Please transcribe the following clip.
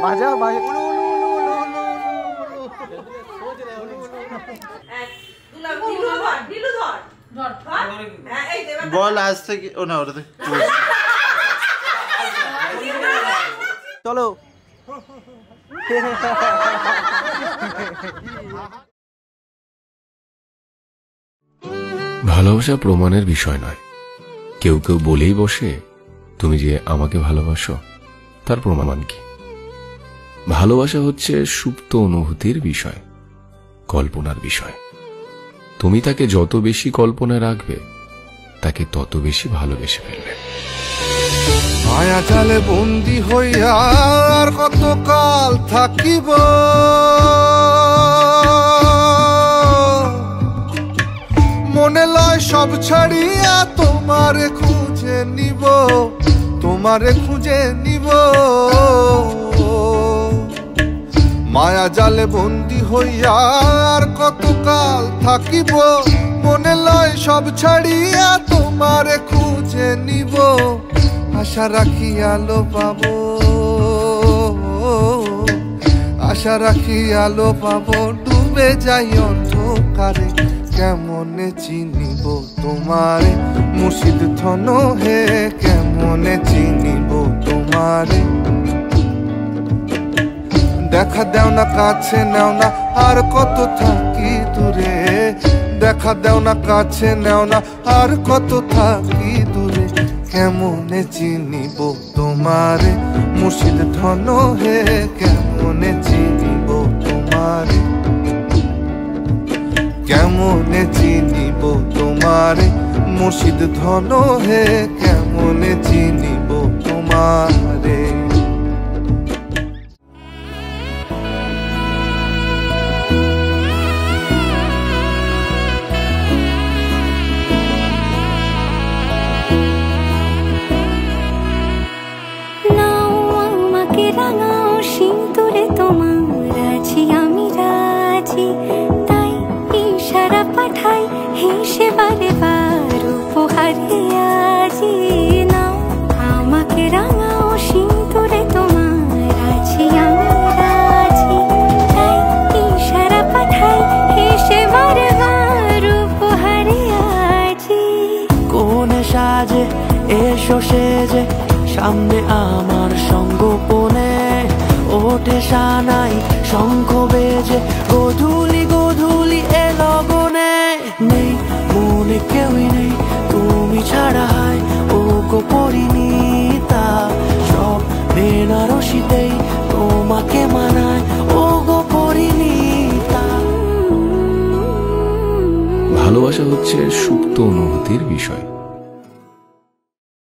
বাজা বাজা বল আজ থেকে ও না ওটা চলো ভালোবাসা প্রমাণের বিষয় নয়। কেউ কেউ বলেই বসে তুমি যে আমাকে ভালোবাসো, তার প্রমাণ কি? ভালোবাসা হচ্ছে সুপ্ত অনুভূতির বিষয়, কল্পনার বিষয়। তুমি তাকে যত বেশি কল্পনায় রাখবে, তাকে তত বেশি ভালোবেসে ফেলবে। মায়া জালে বন্দি হইয়া আর কতকাল থাকিব, মনে লয় সব ছাড়িয়া তোমারে খুঁজে নিব, তোমারে খুঁজে নিব। মায়া জালে বন্দি হইয়া আর কতকাল থাকিব, মনে লয় সব ছাড়িয়া তোমারে খুঁজে নিব। আশা রাখি আলো পাবো, আশা রাখি আলো পাবো, ডুবে যাই অন্ধকারে। কেমনে চিনিব তোমারে মুর্শিদ ধন হে, কেমনে চিনিব তোমারে। দেখা দেও না কাছে নেও না আর কত থাকি দূরে, দেখা দেও না কাছে নেও না আর কত থাকি দূরে। কেমনে চিনিব তোমারে মুর্শিদ ধন হে, কেমনে চিনিব তোমারে, কেমনে চিনিব তোমারে মুর্শিদ ধন হে, কেমনে চিনিব তোমারে। রাঙাও সিঁদুরে তোমার আছি আমি রাজি, তাই ইশারা পাঠাই হেসে বারে বার উপহারে আজি। নাও আমাকে রাঙাও সিঁদুরে তোমার আছি আমি রাজি, তাই ইশারা পাঠাই হেসে বারে বার উপহারে আজি। কোন সাজে এসো সেজে সামনে আমার সঙ্গোপনে, ওঠে সানাই শঙ্খ বেজে গধূলি গধূলি এ লগনে। নেই মনে কেউই নেই তুমি ছাড়া, হয় ও গো পরিণীতা। সব বেনারসিতেই তোমাকে মানায় ও গো পরিণীতা। ভালোবাসা হচ্ছে সুপ্ত অনুভূতির বিষয়,